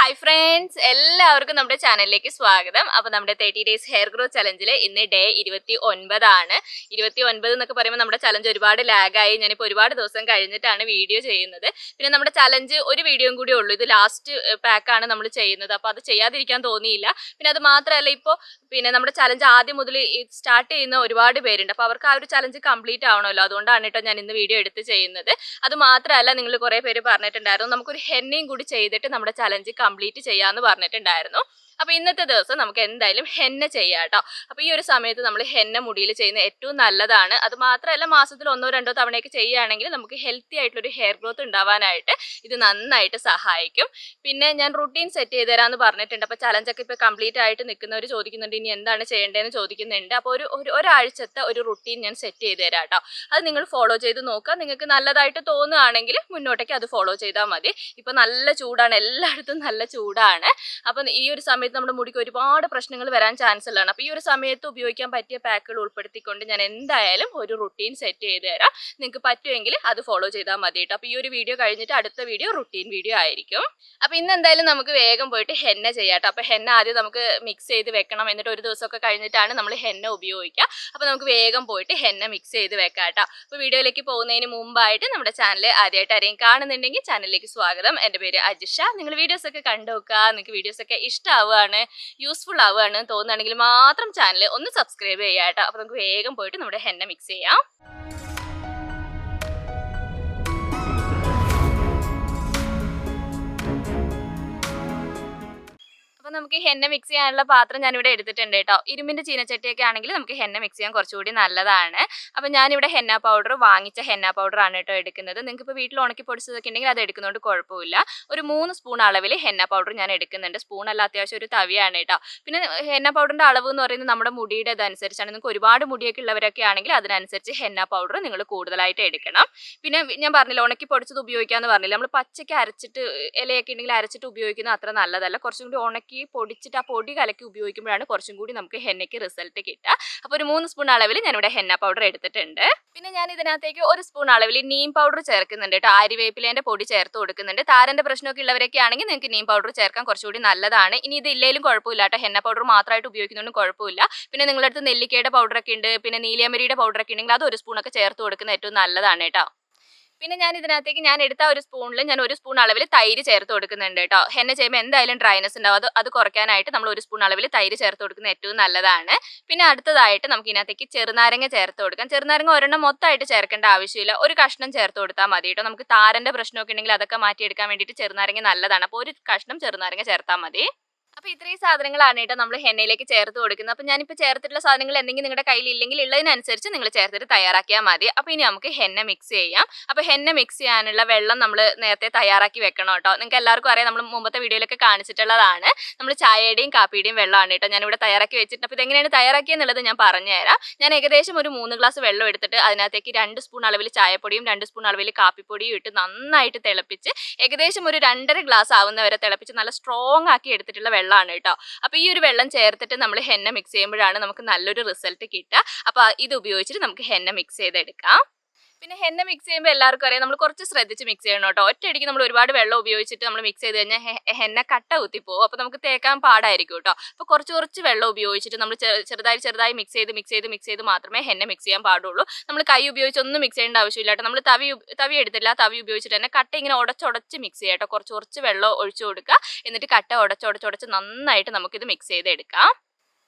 Hi friends, എല്ലാവർക്കും നമ്മുടെ ചാനലിലേക്ക് സ്വാഗതം. അപ്പോൾ നമ്മുടെ 30 ഡേയ്സ് ഹെയർ ഗ്രോത്ത് ചലഞ്ചിൽ ഇന്ന് ഡേ 29 ആണ്. 29 എന്നൊക്കെ പറയുമ്പോൾ നമ്മുടെ ചലഞ്ച് ഒരുപാട് ലാഗായി. ഞാനിപ്പോൾ ഒരുപാട് ദിവസം കഴിഞ്ഞിട്ടാണ് വീഡിയോ ചെയ്യുന്നത്. പിന്നെ നമ്മുടെ ചലഞ്ച് ഒരു വീഡിയോയും കൂടി ഉള്ളൂ. ഇത് ലാസ്റ്റ് പാക്കാണ് നമ്മൾ ചെയ്യുന്നത്. അപ്പോൾ അത് ചെയ്യാതിരിക്കാൻ തോന്നിയില്ല. പിന്നെ അത് മാത്രമല്ല, ഇപ്പോൾ നമ്മുടെ ചലഞ്ച് ആദ്യം മുതൽ സ്റ്റാർട്ട് ചെയ്യുന്ന ഒരുപാട് പേരുണ്ട്. അപ്പോൾ അവർക്ക് ആ ഒരു ചലഞ്ച് കംപ്ലീറ്റ് ആവണമല്ലോ. അതുകൊണ്ടാണ് കേട്ടോ ഞാൻ ഇന്ന് വീഡിയോ എടുത്ത് ചെയ്യുന്നത്. അത് മാത്രമല്ല, നിങ്ങൾ കുറേ പേര് പറഞ്ഞിട്ടുണ്ടായിരുന്നു നമുക്കൊരു ഹെന്നയും കൂടി ചെയ്തിട്ട് നമ്മുടെ ചലഞ്ച് കംപ്ലീറ്റ് ചെയ്യാന്ന് പറഞ്ഞിട്ടുണ്ടായിരുന്നു. അപ്പോൾ ഇന്നത്തെ ദിവസം നമുക്ക് എന്തായാലും ഹെന്ന ചെയ്യാം കേട്ടോ. അപ്പോൾ ഈ ഒരു സമയത്ത് നമ്മൾ ഹെന്ന മുടിയിൽ ചെയ്യുന്ന ഏറ്റവും നല്ലതാണ്. അത് മാത്രമല്ല, മാസത്തിൽ 1-2 തവണയൊക്കെ ചെയ്യുകയാണെങ്കിൽ നമുക്ക് ഹെൽത്തി ആയിട്ടുള്ളൊരു ഹെയർ ഗ്രോത്ത് ഉണ്ടാവാനായിട്ട് ഇത് നന്നായിട്ട് സഹായിക്കും. പിന്നെ ഞാൻ റുട്ടീൻ സെറ്റ് ചെയ്ത് തരാമെന്ന് പറഞ്ഞിട്ടുണ്ട്. അപ്പോൾ ചലഞ്ചൊക്കെ ഇപ്പോൾ കംപ്ലീറ്റ് ആയിട്ട് നിൽക്കുന്നവർ ചോദിക്കുന്നുണ്ട് ഇനി എന്താണ് ചെയ്യേണ്ടതെന്ന് ചോദിക്കുന്നുണ്ട്. അപ്പോൾ ഒരാഴ്ചത്തെ ഒരു റുട്ടീൻ ഞാൻ സെറ്റ് ചെയ്ത് തരാം കേട്ടോ. അത് നിങ്ങൾ ഫോളോ ചെയ്ത് നോക്കുക. നിങ്ങൾക്ക് നല്ലതായിട്ട് തോന്നുകയാണെങ്കിൽ മുന്നോട്ടേക്ക് അത് ഫോളോ ചെയ്താൽ മതി. ഇപ്പോൾ നല്ല ചൂടാണ്, എല്ലായിടത്തും നല്ല ചൂടാണ്. അപ്പം ഈ ഒരു സമയത്ത് നമ്മുടെ മുടിക്ക് ഒരുപാട് പ്രശ്നങ്ങൾ വരാൻ ചാൻസ് ഉള്ളതാണ്. അപ്പോൾ ഈ ഒരു സമയത്ത് ഉപയോഗിക്കാൻ പറ്റിയ പാക്കുകൾ ഉൾപ്പെടുത്തിക്കൊണ്ട് ഞാൻ എന്തായാലും ഒരു റുട്ടീൻ സെറ്റ് ചെയ്ത് തരാം. നിങ്ങൾക്ക് പറ്റുമെങ്കിൽ അത് ഫോളോ ചെയ്താൽ മതി കേട്ടോ. അപ്പോൾ ഈ ഒരു വീഡിയോ കഴിഞ്ഞിട്ട് അടുത്ത വീഡിയോ റുട്ടീൻ വീഡിയോ ആയിരിക്കും. അപ്പോൾ ഇന്ന് എന്തായാലും നമുക്ക് വേഗം പോയിട്ട് ഹെന്ന ചെയ്യാം കേട്ടോ. അപ്പോൾ ഹെന്ന ആദ്യം നമുക്ക് മിക്സ് ചെയ്ത് വെക്കണം. എന്നിട്ട് ഒരു ദിവസമൊക്കെ കഴിഞ്ഞിട്ടാണ് നമ്മൾ ഹെന്ന ഉപയോഗിക്കുക. അപ്പോൾ നമുക്ക് വേഗം പോയിട്ട് ഹെന്ന മിക്സ് ചെയ്ത് വെക്കാം കേട്ടോ. അപ്പോൾ വീഡിയോയിലേക്ക് പോകുന്നതിന് മുമ്പായിട്ട് നമ്മുടെ ചാനൽ ആദ്യമായിട്ട് ആരെയും കാണുന്നുണ്ടെങ്കിൽ ചാനലിലേക്ക് സ്വാഗതം. എൻ്റെ പേര് അജിഷ. നിങ്ങൾ വീഡിയോസൊക്കെ കണ്ടു നോക്കുക. നിങ്ങൾക്ക് വീഡിയോസൊക്കെ ഇഷ്ടമാവുകയാണ്, യൂസ്ഫുൾ ആവുകയാണ് തോന്നുകയാണെങ്കിൽ മാത്രം ചാനൽ ഒന്ന് സബ്സ്ക്രൈബ് ചെയ്യാം കേട്ടോ. അപ്പോൾ നമുക്ക് വേഗം പോയിട്ട് നമ്മുടെ ഹെന്ന മിക്സ് ചെയ്യാം. അപ്പോൾ നമുക്ക് ഹെന്ന മിക്സ് ചെയ്യാനുള്ള പാത്രം ഞാനിവിടെ എടുത്തിട്ടുണ്ട് കേട്ടോ. ഇരുമ്പിൻ്റെ ചീനച്ചട്ടിയൊക്കെ ആണെങ്കിൽ നമുക്ക് ഹെന്ന മിക്സ് ചെയ്യാൻ കുറച്ചുകൂടി നല്ലതാണ്. അപ്പോൾ ഞാനിവിടെ ഹെന്ന പൗഡർ, വാങ്ങിച്ച ഹെന്ന പൗഡറാണ് കേട്ടോ എടുക്കുന്നത്. നിങ്ങൾക്ക് ഇപ്പോൾ വീട്ടിൽ ഉണക്കി പൊടിച്ചതൊക്കെ ഉണ്ടെങ്കിൽ അത് എടുക്കുന്നതുകൊണ്ട് കുഴപ്പമില്ല. ഒരു 3 സ്പൂൺ അളവിൽ ഹെന്ന പൗഡർ ഞാൻ എടുക്കുന്നുണ്ട്. സ്പൂണല്ല, അത്യാവശ്യം ഒരു തവിയാണ് കേട്ടോ. പിന്നെ ഹെന്ന പൗഡറിൻ്റെ അളവ് എന്ന് പറയുന്നത് നമ്മുടെ മുടിയുടെ ഇതനുസരിച്ചാണ്. നിങ്ങൾക്ക് ഒരുപാട് മുടിയൊക്കെ ഉള്ളവരൊക്കെ ആണെങ്കിൽ അതിനനുസരിച്ച് ഹെന്ന പൗഡർ നിങ്ങൾ കൂടുതലായിട്ട് എടുക്കണം. പിന്നെ ഞാൻ പറഞ്ഞില്ല, ഉണക്കി പൊടിച്ചത് ഉപയോഗിക്കാമെന്ന് പറഞ്ഞില്ല. നമ്മൾ പച്ചയ്ക്ക് അരച്ചിട്ട് ഇലയൊക്കെ ഉണ്ടെങ്കിൽ അരച്ചിട്ട് ഉപയോഗിക്കുന്നത് അത്ര നല്ലതല്ല. കുറച്ചും കൂടി ഉണക്കി പൊടിച്ചിട്ട് ആ പൊടി കലക്കി ഉപയോഗിക്കുമ്പോഴാണ് കുറച്ചും കൂടി നമുക്ക് ഹെന്നയ്ക്ക് റിസൾട്ട് കിട്ടുക. അപ്പോൾ ഒരു 3 സ്പൂൺ അളവിൽ ഞാനിവിടെ ഹെന്ന പൗഡർ എടുത്തിട്ടുണ്ട്. പിന്നെ ഞാൻ ഇതിനകത്തേക്ക് 1 സ്പൂൺ അളവിൽ നീം പൗഡർ ചേർക്കുന്നുണ്ട് കേട്ടോ. ആര്യവേപ്പിലേൻ്റെ പൊടി ചേർത്ത് കൊടുക്കുന്നുണ്ട്. താരൻ്റെ പ്രശ്നമൊക്കെ ഉള്ളവരൊക്കെ ആണെങ്കിൽ നിങ്ങൾക്ക് നീം പൗഡർ ചേർക്കാൻ കുറച്ചുകൂടി നല്ലതാണ്. ഇനി ഇത് ഇല്ലെങ്കിലും കുഴപ്പമില്ല കേട്ടോ. ഹെന്ന പൗഡർ മാത്രമായിട്ട് ഉപയോഗിക്കുന്നതുകൊണ്ട് കുഴപ്പമില്ല. പിന്നെ നിങ്ങളുടെ അടുത്ത് നെല്ലിക്കയുടെ പൗഡറൊക്കെ ഉണ്ട്, പിന്നെ നീലയമരിയുടെ പൗഡറൊക്കെ ഉണ്ടെങ്കിൽ അത് 1 സ്പൂണൊക്കെ ചേർത്ത് കൊടുക്കുന്നത് ഏറ്റവും നല്ലതാണ് കേട്ടോ. പിന്നെ ഞാൻ ഇതിനകത്തേക്ക് ഞാൻ എടുത്ത ഒരു സ്പൂണിൽ ഞാൻ 1 സ്പൂൺ അളവിൽ തൈര് ചേർത്ത് കൊടുക്കുന്നുണ്ട് കേട്ടോ. ഹെന്ന ചെയ്യുമ്പോൾ എന്തായാലും ഡ്രൈനസ് ഉണ്ടാവും. അത് കുറയ്ക്കാനായിട്ട് നമ്മൾ 1 സ്പൂൺ അളവിൽ തൈര് ചേർത്ത് കൊടുക്കുന്നത് ഏറ്റവും നല്ലതാണ്. പിന്നെ അടുത്തതായിട്ട് നമുക്ക് ഇതിനകത്തേക്ക് ചെറുനാരങ്ങ ചേർത്ത് കൊടുക്കാം. ചെറുനാരങ്ങ ഒരെണ്ണം മൊത്തമായിട്ട് ചേർക്കേണ്ട ആവശ്യമില്ല. ഒരു കഷ്ണം ചേർത്ത് കൊടുത്താൽ മതി കേട്ടോ. നമുക്ക് താരൻ്റെ പ്രശ്നമൊക്കെ ഉണ്ടെങ്കിൽ അതൊക്കെ മാറ്റിയെടുക്കാൻ വേണ്ടിയിട്ട് ചെറുനാരങ്ങ നല്ലതാണ്. അപ്പോൾ ഒരു കഷ്ണം ചെറുനാരങ്ങ ചേർത്താൽ മതി. അപ്പോൾ ഇത്രയും സാധനങ്ങളാണ് കേട്ടോ നമ്മൾ ഹെന്നയിലേക്ക് ചേർത്ത് കൊടുക്കുന്നത്. അപ്പോൾ ഞാനിപ്പോൾ ചേർത്തിട്ടുള്ള സാധനങ്ങൾ എന്തെങ്കിലും നിങ്ങളുടെ കയ്യിൽ ഇല്ലെങ്കിൽ ഉള്ളതിനനുസരിച്ച് നിങ്ങൾ ചേർത്തിട്ട് തയ്യാറാക്കിയാൽ മതി. അപ്പോൾ ഇനി നമുക്ക് ഹെന്ന മിക്സ് ചെയ്യാം. അപ്പോൾ ഹെന്ന മിക്സ് ചെയ്യാനുള്ള വെള്ളം നമ്മൾ നേരത്തെ തയ്യാറാക്കി വെക്കണം കേട്ടോ. നിങ്ങൾക്ക് എല്ലാവർക്കും അറിയാം, നമ്മൾ മുമ്പത്തെ വീഡിയോയിലൊക്കെ കാണിച്ചിട്ടുള്ളതാണ്. നമ്മൾ ചായയുടെയും കാപ്പിയുടെയും വെള്ളമാണ് കേട്ടോ ഞാനിവിടെ തയ്യാറാക്കി വെച്ചിട്ട്. അപ്പോൾ ഇതെങ്ങനെയാണ് തയ്യാറാക്കിയെന്നുള്ളത് ഞാൻ പറഞ്ഞുതരാം. ഞാൻ ഏകദേശം ഒരു 3 ഗ്ലാസ് വെള്ളം എടുത്തിട്ട് അതിനകത്തേക്ക് 2 സ്പൂൺ അളവിൽ ചായപ്പൊടിയും 2 സ്പൂൺ അളവിൽ കാപ്പിപ്പൊടിയും ഇട്ട് നന്നായിട്ട് തിളപ്പിച്ച് ഏകദേശം ഒരു 2.5 ഗ്ലാസ് ആവുന്നവരെ തിളപ്പിച്ച് നല്ല സ്ട്രോങ് ആക്കി എടുത്തിട്ടുള്ള വെള്ളമാണ് കേട്ടോ. അപ്പോൾ ഈ ഒരു വെള്ളം ചേർത്തിട്ട് നമ്മൾ ഹെന്ന മിക്സ് ചെയ്യുമ്പോഴാണ് നമുക്ക് നല്ലൊരു റിസൾട്ട് കിട്ടുക. അപ്പോൾ ഇത് ഉപയോഗിച്ചിട്ട് നമുക്ക് ഹെന്ന മിക്സ് ചെയ്തെടുക്കാം. പിന്നെ ഹെന്ന മിക്സ് ചെയ്യുമ്പോൾ എല്ലാവർക്കും അറിയാം, നമ്മൾ കുറച്ച് ശ്രദ്ധിച്ച് മിക്സ് ചെയ്യണം കേട്ടോ. ഒറ്റയടിക്ക് നമ്മൾ ഒരുപാട് വെള്ളം ഉപയോഗിച്ചിട്ട് നമ്മൾ മിക്സ് ചെയ്ത് കഴിഞ്ഞാൽ ഹെന്ന കട്ട കുത്തിപ്പോവും. അപ്പോൾ നമുക്ക് തേക്കാൻ പാടായിരിക്കും കേട്ടോ. അപ്പോൾ കുറച്ച് വെള്ളം ഉപയോഗിച്ചിട്ട് നമ്മൾ ചെറുതായി മിക്സ് ചെയ്ത് മാത്രമേ ഹെന്ന മിക്സ് ചെയ്യാൻ പാടുള്ളൂ. നമ്മൾ കൈ ഉപയോഗിച്ച് ഒന്നും മിക്സ് ചെയ്യേണ്ട ആവശ്യമില്ല കേട്ടോ. നമ്മൾ തവി എടുത്തില്ല, തവി ഉപയോഗിച്ചിട്ട് തന്നെ കട്ട ഇങ്ങനെ ഉടച്ച് മിക്സ് ചെയ്യാം കേട്ടോ. കുറച്ച് വെള്ളം ഒഴിച്ചു കൊടുക്കുക. എന്നിട്ട് കട്ട ഉടച്ച് നന്നായിട്ട് നമുക്കിത് മിക്സ് ചെയ്തെടുക്കാം.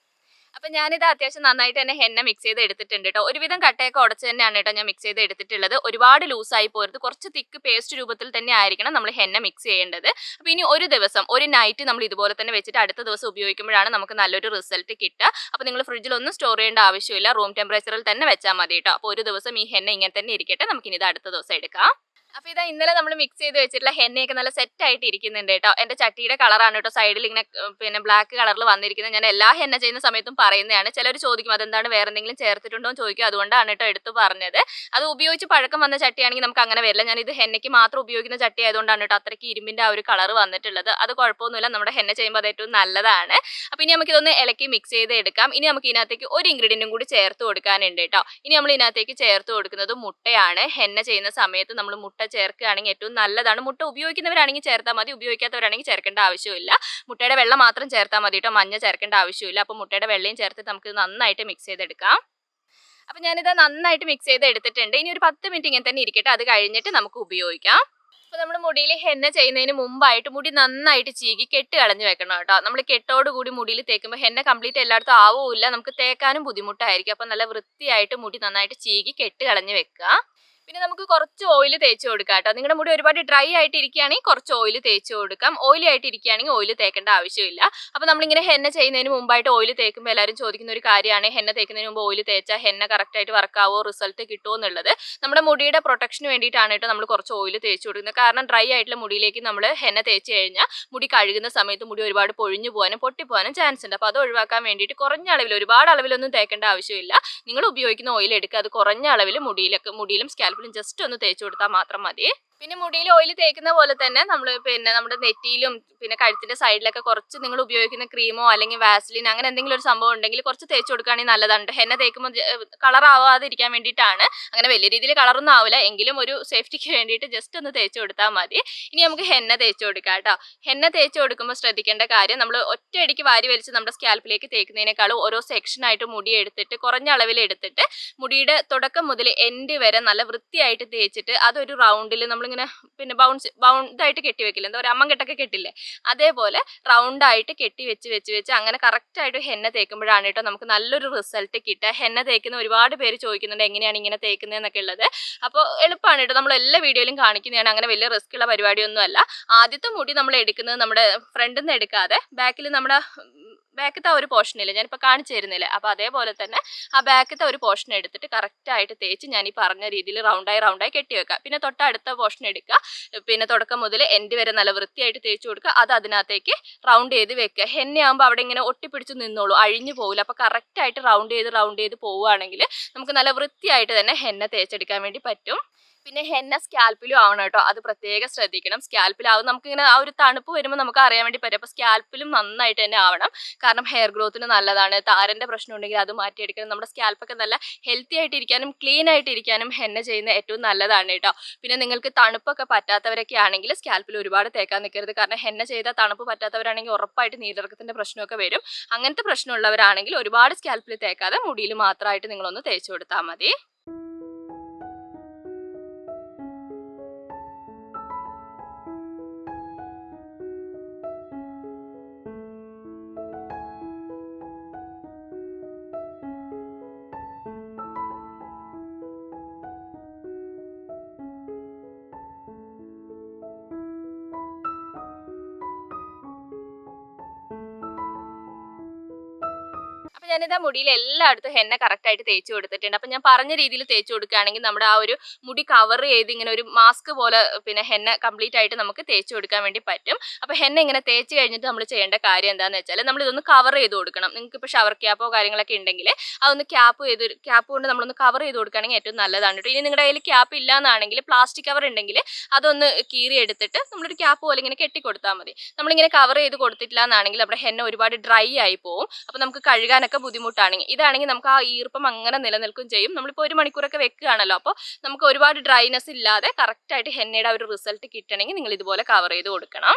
അപ്പം ഞാനിത് അത്യാവശ്യം നന്നായിട്ട് തന്നെ ഹെന്ന മിക്സ് ചെയ്ത് എടുത്തിട്ടുണ്ട് കേട്ടോ. ഒരുവിധം കട്ടയൊക്കെ ഉടച്ച് തന്നെയാണ് കേട്ടോ ഞാൻ മിക്സ് ചെയ്ത് എടുത്തിട്ടുള്ളത്. ഒരുപാട് ലൂസായി പോരുത്, കുറച്ച് തിക്ക് പേസ്റ്റ് രൂപത്തിൽ തന്നെ ആയിരിക്കണം നമ്മൾ ഹെന്ന മിക്സ് ചെയ്യേണ്ടത്. അപ്പോൾ ഇനി ഒരു ദിവസം ഒരു നൈറ്റ് നമ്മൾ ഇതുപോലെ തന്നെ വെച്ചിട്ട് അടുത്ത ദിവസം ഉപയോഗിക്കുമ്പോഴാണ് നമുക്ക് നല്ലൊരു റിസൾട്ട് കിട്ടുക. അപ്പോൾ നിങ്ങൾ ഫ്രിഡ്ജിലൊന്നും സ്റ്റോർ ചെയ്യേണ്ട ആവശ്യമില്ല, റൂം ടെമ്പറേച്ചറിൽ തന്നെ വെച്ചാൽ മതി കേട്ടോ. അപ്പോൾ ഒരു ദിവസം ഈ ഹെന്ന ഇങ്ങനെ തന്നെ ഇരിക്കട്ടെ. നമുക്കിനി ഇത് അടുത്ത ദിവസം എടുക്കാം. അപ്പോൾ ഇതാ ഇന്നലെ നമ്മൾ മിക്സ് ചെയ്ത് വെച്ചിട്ടുള്ള ഹെന്നയൊക്കെ നല്ല സെറ്റായിട്ട് ഇരിക്കുന്നുണ്ട് കേട്ടോ. എൻ്റെ ചട്ടിയുടെ കളറാണ് കേട്ടോ സൈഡിൽ ഇങ്ങനെ ബ്ലാക്ക് കളറിൽ വന്നിരിക്കുന്നത്. ഞാൻ എല്ലാ ഹെന്ന ചെയ്യുന്ന സമയത്തും പറയുന്നതാണ്. ചിലർ ചോദിക്കും അതെന്താണ് വേറെ എന്തെങ്കിലും ചേർത്തിട്ടുണ്ടോ എന്ന് ചോദിക്കും. അതുകൊണ്ടാണ് കേട്ടോ എടുത്ത് പറഞ്ഞത്. അത് ഉപയോഗിച്ച് പഴക്കം വന്ന ചട്ടിയാണെങ്കിൽ നമുക്ക് അങ്ങനെ വരില്ല. ഞാനിത് ഹെന്നയ്ക്ക് മാത്രം ഉപയോഗിക്കുന്ന ചട്ടി ആയതുകൊണ്ടാണ് കേട്ടോ അത്രയ്ക്ക് ഇരുമ്പിൻ്റെ ആ ഒരു കളർ വന്നിട്ടുള്ളത്. അത് കുഴപ്പമൊന്നുമില്ല, നമ്മുടെ ഹെന്ന ചെയ്യുമ്പോൾ അത് ഏറ്റവും നല്ലതാണ്. അപ്പോൾ ഇനി നമുക്കിതൊന്ന് ഇളക്കി മിക്സ് ചെയ്ത് എടുക്കാം. ഇനി നമുക്ക് ഇതിനകത്തേക്ക് ഒരു ഇൻഗ്രീഡിയൻറ്റും കൂടി ചേർത്ത് കൊടുക്കാനുണ്ട് കേട്ടോ. ഇനി നമ്മൾ ഇതിനകത്തേക്ക് ചേർത്ത് കൊടുക്കുന്നത് മുട്ടയാണ്. ഹെന്ന ചെയ്യുന്ന സമയത്ത് നമ്മൾ മുട്ട ചേർക്കുകയാണെങ്കിൽ ഏറ്റവും നല്ലതാണ്. മുട്ട ഉപയോഗിക്കുന്നവരാണെങ്കിൽ ചേർത്താൽ മതി, ഉപയോഗിക്കാത്തവരാണെങ്കിൽ ചേർക്കേണ്ട ആവശ്യമില്ല. മുട്ടയുടെ വെള്ള മാത്രം ചേർത്താൽ മതി കേട്ടോ, മഞ്ഞ ചേർക്കേണ്ട ആവശ്യമില്ല. അപ്പോൾ മുട്ടയുടെ വെള്ളയും ചേർത്ത് നമുക്ക് നന്നായിട്ട് മിക്സ് ചെയ്തെടുക്കാം. അപ്പോൾ ഞാനിത് നന്നായിട്ട് മിക്സ് ചെയ്ത് എടുത്തിട്ടുണ്ട്. ഇനി ഒരു 10 മിനിറ്റ് ഇങ്ങനെ തന്നെ ഇരിക്കട്ടെ, അത് കഴിഞ്ഞിട്ട് നമുക്ക് ഉപയോഗിക്കാം. അപ്പോൾ നമ്മൾ മുടിയിൽ ഹെന്ന ചെയ്യുന്നതിന് മുമ്പായിട്ട് മുടി നന്നായിട്ട് ചീകി കെട്ട് കളഞ്ഞ് വെക്കണം കേട്ടോ. നമ്മൾ കെട്ടോട് കൂടി മുടിയിൽ തേക്കുമ്പോൾ ഹെന്ന കംപ്ലീറ്റ് എല്ലായിടത്തും ആവുമില്ല, നമുക്ക് തേക്കാനും ബുദ്ധിമുട്ടായിരിക്കും. അപ്പോൾ നല്ല വൃത്തിയായിട്ട് മുടി നന്നായിട്ട് ചീകി കെട്ട് കളഞ്ഞ് വെക്കുക. പിന്നെ നമുക്ക് കുറച്ച് ഓയിൽ തേച്ച് കൊടുക്കാം കേട്ടോ. നിങ്ങളുടെ മുടി ഒരുപാട് ഡ്രൈ ആയിട്ട് ഇരിക്കുകയാണെങ്കിൽ കുറച്ച് ഓയിൽ തേച്ച് കൊടുക്കാം. ഓയിലി ആയിട്ട് ഇരിക്കുകയാണെങ്കിൽ ഓയിൽ തേക്കേണ്ട ആവശ്യമില്ല. അപ്പോൾ നമ്മളിങ്ങനെ ഹെന്ന ചെയ്യുന്നതിന് മുമ്പായിട്ട് ഓയിൽ തേക്കുമ്പോൾ എല്ലാവരും ചോദിക്കുന്ന ഒരു കാര്യമാണ്, ഹെന്ന തേക്കുന്നതിന് മുമ്പ് ഓയിൽ തേച്ചാൽ ഹെന്ന കറക്റ്റായിട്ട് വർക്കാവോ, റിസൾട്ട് കിട്ടുമോ എന്നുള്ളത്. നമ്മുടെ മുടിയുടെ പ്രൊട്ടക്ഷന് വേണ്ടിയിട്ടാണ് കേട്ടോ നമ്മൾ കുറച്ച് ഓയിൽ തേച്ച് കൊടുക്കുന്നത്. കാരണം ഡ്രൈ ആയിട്ടുള്ള മുടിയിലേക്ക് നമ്മൾ ഹെന്ന തേച്ച് കഴിഞ്ഞാൽ മുടി കഴുകുന്ന സമയത്ത് മുടി ഒരുപാട് പൊഴിഞ്ഞു പോകാനും പൊട്ടിപ്പോകാനും ചാൻസ് ഉണ്ട്. അപ്പോൾ അത് ഒഴിവാക്കാൻ വേണ്ടിയിട്ട് കുറഞ്ഞ അളവിൽ, ഒരുപാട് അളവിലൊന്നും തേക്കേണ്ട ആവശ്യമില്ല. നിങ്ങൾ ഉപയോഗിക്കുന്ന ഓയിൽ എടുക്കുക, അത് കുറഞ്ഞ അളവിൽ മുടിയിലും സ്കാൽപ്പിലും ജസ്റ്റ് ഒന്ന് തേച്ച് കൊടുത്താൽ മാത്രം മതി. പിന്നെ മുടിയിൽ ഓയിൽ തേക്കുന്ന പോലെ തന്നെ നമ്മൾ നമ്മുടെ നെറ്റിയിലും പിന്നെ കഴുത്തിന്റെ സൈഡിലൊക്കെ കുറച്ച് നിങ്ങൾ ഉപയോഗിക്കുന്ന ക്രീമോ അല്ലെങ്കിൽ വാസ്ലിൻ അങ്ങനെ എന്തെങ്കിലും ഒരു സംഭവം ഉണ്ടെങ്കിൽ കുറച്ച് തേച്ച് കൊടുക്കുകയാണെങ്കിൽ നല്ലതാണ്. ഹെന്ന തേക്കുമ്പോൾ കളർ ആവാതിരിക്കാൻ വേണ്ടിയിട്ടാണ്. അങ്ങനെ വലിയ രീതിയിൽ കളറൊന്നും ആവില്ല, എങ്കിലും ഒരു സേഫ്റ്റിക്ക് വേണ്ടിയിട്ട് ജസ്റ്റ് ഒന്ന് തേച്ച് കൊടുത്താൽ മതി. ഇനി നമുക്ക് ഹെന്ന തേച്ച് കൊടുക്കാം കേട്ടോ. ഹെന്ന തേച്ച് കൊടുക്കുമ്പോൾ ശ്രദ്ധിക്കേണ്ട കാര്യം, നമ്മൾ ഒറ്റയടിക്ക് വാരി വലിച്ച് നമ്മുടെ സ്കാൽപ്പിലേക്ക് തേക്കുന്നതിനേക്കാളും ഓരോ സെക്ഷനായിട്ട് മുടി എടുത്തിട്ട് കുറഞ്ഞ അളവിൽ എടുത്തിട്ട് മുടിയുടെ തുടക്കം മുതൽ എൻഡ് വരെ നല്ല വൃത്തിയായിട്ട് തേച്ചിട്ട് അതൊരു റൗണ്ടിൽ നമ്മളിങ്ങനെ പിന്നെ ബൗണ്ടായിട്ട് കെട്ടി വെക്കില്ല, എന്താ പറയുക, അമ്മങ്കെട്ടൊക്കെ കെട്ടില്ലേ, അതേപോലെ റൗണ്ടായിട്ട് കെട്ടി വെച്ച് അങ്ങനെ കറക്റ്റായിട്ട് ഹെന്ന തേക്കുമ്പോഴാണ് കേട്ടോ നമുക്ക് നല്ലൊരു റിസൾട്ട് കിട്ടുക. ഹെന്ന തേക്കുന്ന ഒരുപാട് പേര് ചോദിക്കുന്നുണ്ട് എങ്ങനെയാണ് ഇങ്ങനെ തേക്കുന്നതെന്നൊക്കെ ഉള്ളത്. അപ്പോൾ എളുപ്പമാണ് കേട്ടോ, നമ്മൾ എല്ലാ വീഡിയോയിലും കാണിക്കുന്നതാണ്. അങ്ങനെ വലിയ റിസ്ക് ഉള്ള പരിപാടിയൊന്നും അല്ല. ആദ്യത്തെ മുടി നമ്മൾ എടുക്കുന്നത് നമ്മുടെ ഫ്രണ്ടിൽ നിന്ന് എടുക്കാതെ ബാക്കിൽ നമ്മുടെ ബാക്കത്തെ ഒരു പോർഷനില്ല, ഞാനിപ്പോൾ കാണിച്ചു തരുന്നില്ല. അപ്പോൾ അതേപോലെ തന്നെ ആ ബാക്കത്തെ ഒരു പോർഷൻ എടുത്തിട്ട് കറക്റ്റായിട്ട് തേച്ച് ഞാൻ ഈ പറഞ്ഞ രീതിയിൽ റൗണ്ടായി കെട്ടി വെക്കുക. പിന്നെ തൊട്ടടുത്ത പോർഷൻ എടുക്കുക, പിന്നെ തുടക്കം മുതൽ എൻഡ് വരെ നല്ല വൃത്തിയായിട്ട് തേച്ച് കൊടുക്കുക. അത് അതിനകത്തേക്ക് റൗണ്ട് ചെയ്ത് വെക്കുക. ഹെന്നയാകുമ്പോൾ അവിടെ ഇങ്ങനെ ഒട്ടിപ്പിടിച്ച് നിന്നോളൂ, അഴിഞ്ഞു പോകില്ല. അപ്പോൾ കറക്റ്റായിട്ട് റൗണ്ട് ചെയ്ത് പോവുകയാണെങ്കിൽ നമുക്ക് നല്ല വൃത്തിയായിട്ട് തന്നെ ഹെന്ന തേച്ചെടുക്കാൻ വേണ്ടി പറ്റും. പിന്നെ ഹെന്ന സ്കാൽപ്പിലും ആവണം കേട്ടോ, അത് പ്രത്യേകം ശ്രദ്ധിക്കണം. സ്കാൽപ്പിലാവും നമുക്കിങ്ങനെ ആ ഒരു തണുപ്പ് വരുമ്പോൾ നമുക്ക് അറിയാൻ വേണ്ടി പറ്റും. അപ്പോൾ സ്കാൽപ്പിലും നന്നായിട്ട് തന്നെ ആവണം, കാരണം ഹെയർ ഗ്രോത്തിന് നല്ലതാണ്. താരൻ്റെ പ്രശ്നം ഉണ്ടെങ്കിൽ അത് മാറ്റിയെടുക്കണം. നമ്മുടെ സ്കാൽപ്പൊക്കെ നല്ല ഹെൽത്തി ആയിട്ടിരിക്കാനും ക്ലീൻ ആയിട്ടിരിക്കാനും ഹെന്ന ചെയ്യുന്ന ഏറ്റവും നല്ലതാണ് കേട്ടോ. പിന്നെ നിങ്ങൾക്ക് തണുപ്പൊക്കെ പറ്റാത്തവരൊക്കെ ആണെങ്കിൽ സ്കാൽപ്പിൽ ഒരുപാട് തേക്കാൻ നിൽക്കരുത്, കാരണം ഹെന്ന ചെയ്താൽ തണുപ്പ് പറ്റാത്തവരാണെങ്കിൽ ഉറപ്പായിട്ട് നീരിറക്കത്തിൻ്റെ പ്രശ്നമൊക്കെ വരും. അങ്ങനത്തെ പ്രശ്നമുള്ളവരാണെങ്കിൽ ഒരുപാട് സ്കാൽപ്പിൽ തേക്കാതെ മുടിയിൽ മാത്രമായിട്ട് നിങ്ങളൊന്ന് തേച്ച് കൊടുത്താൽ മതി. അപ്പോൾ ഞാനിതാ മുടിയിൽ എല്ലായിടത്തും ഹെന്ന കറക്റ്റായിട്ട് തേച്ച് കൊടുത്തിട്ടുണ്ട്. അപ്പോൾ ഞാൻ പറഞ്ഞ രീതിയിൽ തേച്ച് കൊടുക്കുകയാണെങ്കിൽ നമ്മുടെ ആ ഒരു മുടി കവർ ചെയ്ത് ഇങ്ങനെ ഒരു മാസ്ക് പോലെ പിന്നെ ഹെന്ന കംപ്ലീറ്റ് ആയിട്ട് നമുക്ക് തേച്ച് കൊടുക്കാൻ വേണ്ടി പറ്റും. അപ്പോൾ ഹെന്ന ഇങ്ങനെ തേച്ച് കഴിഞ്ഞിട്ട് നമ്മൾ ചെയ്യേണ്ട കാര്യം എന്താണെന്ന് വെച്ചാൽ നമ്മൾ ഇതൊന്ന് കവർ ചെയ്ത് കൊടുക്കണം. നിങ്ങൾക്ക് ഇപ്പോൾ ഷവർ ക്യാപ്പോ കാര്യങ്ങളൊക്കെ ഉണ്ടെങ്കിൽ അതൊന്ന് ക്യാപ്പ് കൊണ്ട് നമ്മളൊന്ന് കവർ ചെയ്ത് കൊടുക്കുകയാണെങ്കിൽ ഏറ്റവും നല്ലതാണ് കേട്ടോ. ഇനി നിങ്ങളുടെ കയ്യിൽ ക്യാപ്പ് ഇല്ല എന്നാണെങ്കിൽ പ്ലാസ്റ്റിക് കവർ ഉണ്ടെങ്കിൽ അതൊന്ന് കീറി എടുത്തിട്ട് നമ്മളൊരു ക്യാപ്പ് പോലെ ഇങ്ങനെ കെട്ടി കൊടുത്താൽ മതി. നമ്മളിങ്ങനെ കവർ ചെയ്ത് കൊടുത്തിട്ടില്ല എന്നാണെങ്കിൽ നമ്മുടെ ഹെന്ന ഒരുപാട് ഡ്രൈ ആയി പോകും. അപ്പോൾ നമുക്ക് കഴുകാനൊക്കെ ബുദ്ധിമുട്ടാണെങ്കിൽ ഇതാണെങ്കിൽ നമുക്ക് ആ ഈർപ്പം അങ്ങനെ നിലനിൽക്കും ചെയ്യും. നമ്മളിപ്പോൾ 1 മണിക്കൂറൊക്കെ വെക്കുകയാണല്ലോ, അപ്പോൾ നമുക്ക് ഒരുപാട് ഡ്രൈനെസ് ഇല്ലാതെ കറക്റ്റായിട്ട് ഹെന്നയുടെ ആ ഒരു റിസൾട്ട് കിട്ടണമെങ്കിൽ നിങ്ങൾ ഇതുപോലെ കവർ ചെയ്ത് കൊടുക്കണം.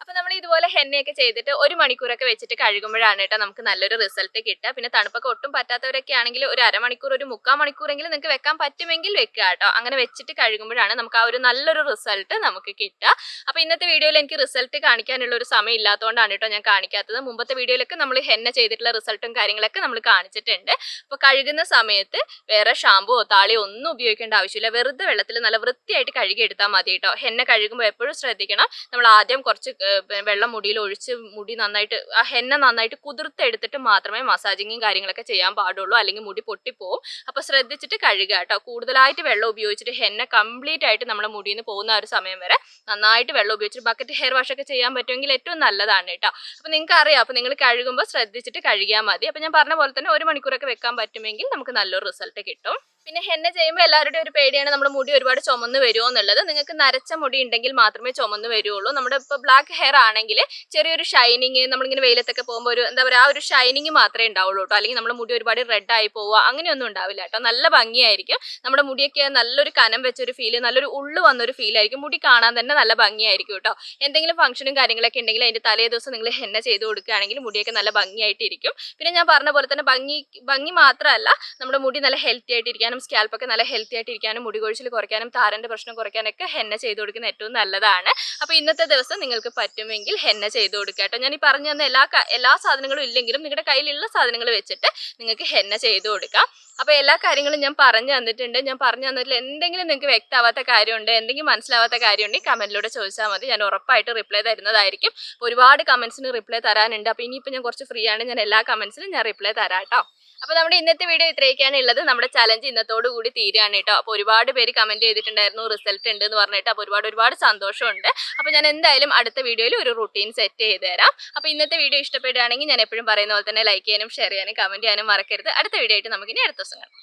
അപ്പോൾ നമ്മൾ ഇതുപോലെ ഹെന്നയൊക്കെ ചെയ്തിട്ട് 1 മണിക്കൂറൊക്കെ വെച്ചിട്ട് കഴുകുമ്പോഴാണ് കേട്ടോ നമുക്ക് നല്ലൊരു റിസൾട്ട് കിട്ടുക. പിന്നെ തണുപ്പൊക്കെ ഒട്ടും പറ്റാത്തവരൊക്കെ ആണെങ്കിൽ ഒരു അരമണിക്കൂർ, ഒരു 3/4 മണിക്കൂറെങ്കിലും നിങ്ങൾക്ക് വെക്കാൻ പറ്റുമെങ്കിൽ വെക്കുക കേട്ടോ. അങ്ങനെ വെച്ചിട്ട് കഴുകുമ്പോഴാണ് നമുക്ക് ആ ഒരു നല്ലൊരു റിസൾട്ട് നമുക്ക് കിട്ടുക. അപ്പോൾ ഇന്നത്തെ വീഡിയോയിൽ എനിക്ക് റിസൾട്ട് കാണിക്കാനുള്ള ഒരു സമയം ഇല്ലാത്തതുകൊണ്ടാണ് കേട്ടോ ഞാൻ കാണിക്കാത്തത്. മുമ്പത്തെ വീഡിയോയിലൊക്കെ നമ്മൾ ഹെന്ന ചെയ്തിട്ടുള്ള റിസൾട്ടും കാര്യങ്ങളൊക്കെ നമ്മൾ കാണിച്ചിട്ടുണ്ട്. അപ്പോൾ കഴുകുന്ന സമയത്ത് വേറെ ഷാമ്പുവോ താളിയോ ഒന്നും ഉപയോഗിക്കേണ്ട ആവശ്യമില്ല. വെറുതെ വെള്ളത്തിൽ നല്ല വൃത്തിയായിട്ട് കഴുകി എടുത്താൽ മതി കേട്ടോ. ഹെന്ന കഴുകുമ്പോൾ എപ്പോഴും ശ്രദ്ധിക്കണം, നമ്മൾ ആദ്യം കുറച്ച് വെള്ളം മുടിയിൽ ഒഴിച്ച് മുടി നന്നായിട്ട് ആ ഹെന്ന നന്നായിട്ട് കുതിർത്തെടുത്തിട്ട് മാത്രമേ മസാജിങ്ങും കാര്യങ്ങളൊക്കെ ചെയ്യാൻ പാടുള്ളൂ, അല്ലെങ്കിൽ മുടി പൊട്ടിപ്പോവും. അപ്പോൾ ശ്രദ്ധിച്ചിട്ട് കഴുകുക കേട്ടോ. കൂടുതലായിട്ട് വെള്ളം ഉപയോഗിച്ചിട്ട് ഹെന്ന കംപ്ലീറ്റ് ആയിട്ട് നമ്മുടെ മുടിയിൽ നിന്ന് പോകുന്ന ആ ഒരു സമയം വരെ നന്നായിട്ട് വെള്ളം ഉപയോഗിച്ചിട്ട് ബക്കറ്റ് ഹെയർ വാഷ് ഒക്കെ ചെയ്യാൻ പറ്റുമെങ്കിൽ ഏറ്റവും നല്ലതാണ് കേട്ടോ. അപ്പോൾ നിങ്ങൾക്ക് അറിയാം, അപ്പോൾ നിങ്ങൾ കഴുകുമ്പോൾ ശ്രദ്ധിച്ചിട്ട് കഴുകിയാൽ മതി. അപ്പോൾ ഞാൻ പറഞ്ഞ പോലെ തന്നെ 1 മണിക്കൂറൊക്കെ വെക്കാൻ പറ്റുമെങ്കിൽ നമുക്ക് നല്ലൊരു റിസൾട്ട് കിട്ടും. പിന്നെ ഹെന്ന ചെയ്യുമ്പോൾ എല്ലാവരുടെയും ഒരു പേടിയാണ് നമ്മുടെ മുടി ഒരുപാട് ചുമന്ന് വരുമോ എന്നുള്ളത്. നിങ്ങൾക്ക് നരച്ച മുടി ഉണ്ടെങ്കിൽ മാത്രമേ ചുമന്ന് വരുള്ളൂ. നമ്മുടെ ഇപ്പോൾ ബ്ലാക്ക് ഹെയർ ആണെങ്കിൽ ചെറിയൊരു ഷൈനിങ്, നമ്മളിങ്ങനെ വെയിലത്തൊക്കെ പോകുമ്പോൾ ഒരു എന്താ പറയുക, ആ ഒരു ഷൈനിങ് മാത്രമേ ഉണ്ടാവുള്ളൂ കേട്ടോ. അല്ലെങ്കിൽ നമ്മുടെ മുടി ഒരുപാട് റെഡ് ആയി പോവുക അങ്ങനെയൊന്നും ഉണ്ടാവില്ല കേട്ടോ. നല്ല ഭംഗിയായിരിക്കും. നമ്മുടെ മുടിയൊക്കെ നല്ലൊരു കനം വെച്ചൊരു ഫീല്, നല്ലൊരു ഉള്ളു വന്നൊരു ഫീലായിരിക്കും. മുടി കാണാൻ തന്നെ നല്ല ഭംഗിയായിരിക്കും കേട്ടോ. എന്തെങ്കിലും ഫംഗ്ഷനും കാര്യങ്ങളൊക്കെ ഉണ്ടെങ്കിൽ അതിൻ്റെ തലേ ദിവസം നിങ്ങൾ ഹെന്ന ചെയ്ത് കൊടുക്കുകയാണെങ്കിൽ മുടിയൊക്കെ നല്ല ഭംഗിയായിട്ടിരിക്കും. പിന്നെ ഞാൻ പറഞ്ഞ പോലെ തന്നെ ഭംഗി മാത്രമല്ല, നമ്മുടെ മുടി നല്ല ഹെൽത്തി ആയിട്ടിരിക്കാനും സ്കാൽപ്പൊക്കെ നല്ല ഹെൽത്തി ആയിട്ടിരിക്കാനും മുടി കൊഴിച്ചിൽ കുറയ്ക്കാനും താരൻ്റെ പ്രശ്നം കുറയ്ക്കാനൊക്കെ ഹെന്ന ചെയ്ത് കൊടുക്കുന്നത് ഏറ്റവും നല്ലതാണ്. അപ്പോൾ ഇന്നത്തെ ദിവസം നിങ്ങൾക്ക് പറ്റുമെങ്കിൽ ഹെന്ന ചെയ്ത് കൊടുക്കുക കേട്ടോ. ഞാൻ ഈ പറഞ്ഞു തന്ന എല്ലാ സാധനങ്ങളും ഇല്ലെങ്കിലും നിങ്ങളുടെ കയ്യിലുള്ള സാധനങ്ങൾ വെച്ചിട്ട് നിങ്ങൾക്ക് ഹെന്ന ചെയ്ത് കൊടുക്കാം. അപ്പോൾ എല്ലാ കാര്യങ്ങളും ഞാൻ പറഞ്ഞു തന്നിട്ടുണ്ട്. ഞാൻ പറഞ്ഞു തന്നതിൽ എന്തെങ്കിലും നിങ്ങൾക്ക് വ്യക്തമാവാത്ത കാര്യമുണ്ട്, എന്തെങ്കിലും മനസ്സിലാവാത്ത കാര്യമുണ്ടെങ്കിൽ കമൻറ്റിലൂടെ ചോദിച്ചാൽ മതി. ഞാൻ ഉറപ്പായിട്ട് റിപ്ലൈ തരുന്നതായിരിക്കും. ഒരുപാട് കമൻസിന് റിപ്ലൈ തരാനുണ്ട്. അപ്പോൾ ഇനിയിപ്പോൾ ഞാൻ കുറച്ച് ഫ്രീ ആണ്, ഞാൻ എല്ലാ കമൻസിനും ഞാൻ റിപ്ലൈ തരാം കേട്ടോ. അപ്പോൾ നമ്മുടെ ഇന്നത്തെ വീഡിയോ ഇത്രയൊക്കെയാണ് ഉള്ളത്. നമ്മുടെ ചലഞ്ച് ഇന്നത്തോടു കൂടി തീരുകയാണ് കേട്ടോ. അപ്പോൾ ഒരുപാട് പേര് കമൻറ്റ് ചെയ്തിട്ടുണ്ടായിരുന്നു റിസൾട്ട് ഉണ്ട് എന്ന് പറഞ്ഞിട്ട്. അപ്പോൾ ഒരുപാട് സന്തോഷമുണ്ട്. അപ്പോൾ ഞാൻ എന്തായാലും അടുത്ത വീഡിയോയിൽ ഒരു റുട്ടീൻ സെറ്റ് ചെയ്ത് തരാം. അപ്പോൾ ഇന്നത്തെ വീഡിയോ ഇഷ്ടപ്പെടുകയാണെങ്കിൽ ഞാൻ എപ്പോഴും പറയുന്ന പോലെ തന്നെ ലൈക്ക് ചെയ്യാനും ഷെയർ ചെയ്യാനും കമൻറ്റ് ചെയ്യാനും മറക്കരുത്. അടുത്ത വീഡിയോ ആയിട്ട് നമുക്കിനി അടുത്ത ദിവസം കാണാം.